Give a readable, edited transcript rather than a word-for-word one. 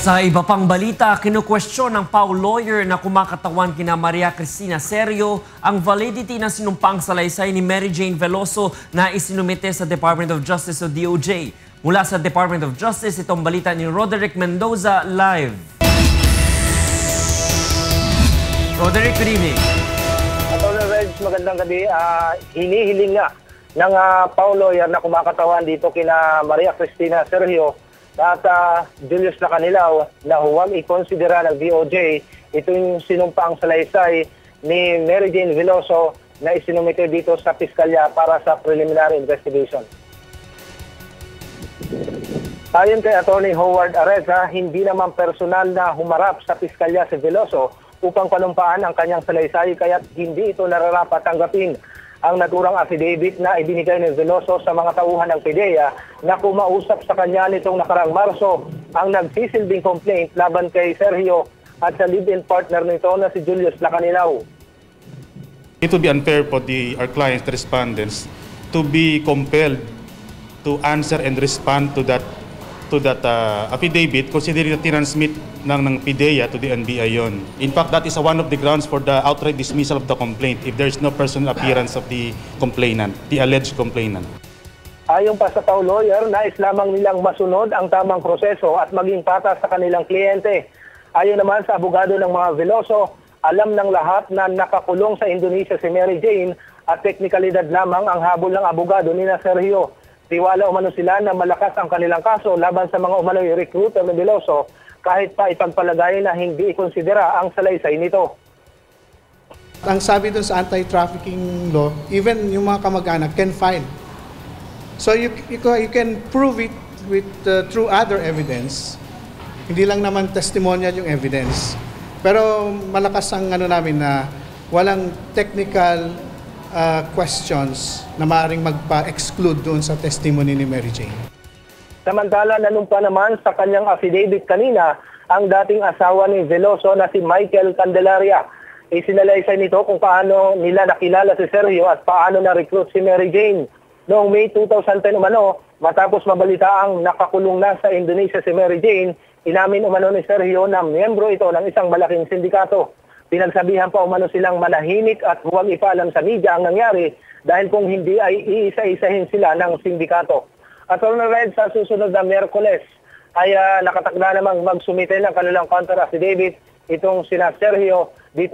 Sa iba pang balita, kinukwestiyon ng PAO lawyer na kumakatawan kina Maria Cristina Serio ang validity ng sinumpaang salaysay ni Mary Jane Veloso na isinumite sa Department of Justice o DOJ. Mula sa Department of Justice, itong balita ni Roderick Mendoza live. Roderick, good evening. Atty. Reg, magandang gabi. Hinihiling nga ng PAO lawyer na kumakatawan dito kina Maria Cristina Sergio at Julius Lacanilaw na huwag ikonsidera ng DOJ itong sinumpaang salaysay ni Mary Jane Veloso na isinumite dito sa piskalya para sa preliminary investigation. Ayon kay Atty. Howard Areza, hindi naman personal na humarap sa piskalya si Veloso upang panumpaan ang kanyang salaysay kaya't hindi ito nararapat tanggapin ang naturang affidavit na ibinigay ni Veloso sa mga tauhan ng PIDEA na kumausap sa kanya nitong nakarang Marso ang nagsisilbing complaint laban kay Sergio at sa live-in partner nito na si Julius Lacanilaw. It would be unfair for our clients, the respondents, to be compelled to answer and respond to that affidavit considering na tinransmit ng PIDEA to the NBI yon. In fact, that is one of the grounds for the outright dismissal of the complaint if there is no personal appearance of the complainant, the alleged complainant. Ayon pa sa PAO lawyer, nais lamang nilang masunod ang tamang proseso at maging patas sa kanilang kliyente. Ayon naman sa abogado ng mga Veloso, alam ng lahat na nakakulong sa Indonesia si Mary Jane at teknikalidad lamang ang habol ng abogado ni Sergio. Tiwala umano sila na malakas ang kanilang kaso laban sa mga umano'y recruiter ng Veloso kahit pa ipagpalagay na hindi ikonsidera ang salaysay nito. Ang sabi dun sa anti-trafficking law, even yung mga kamag-anak can file. So you can prove it with through other evidence. Hindi lang naman testimonial yung evidence. Pero malakas ang namin na walang technical questions na maaaring magpa-exclude doon sa testimony ni Mary Jane. Samantala, nanumpa naman sa kanyang affidavit kanina ang dating asawa ni Veloso na si Michael Candelaria. Isinalaysay nito kung paano nila nakilala si Sergio at paano na-recruit si Mary Jane. Noong May 2010 umano, matapos mabalitaang nakakulong na sa Indonesia si Mary Jane, inamin umano ni Sergio na miyembro ito ng isang malaking sindikato. Pinagsabihan pa umano silang manahimik at huwag ipaalam sa media ang nangyari dahil kung hindi ay iisa-isahin sila ng sindikato. At Red, sa susunod na Miyerkules ay nakatakda namang magsumite ng kanilang counter affidavit itong sina Sergio dito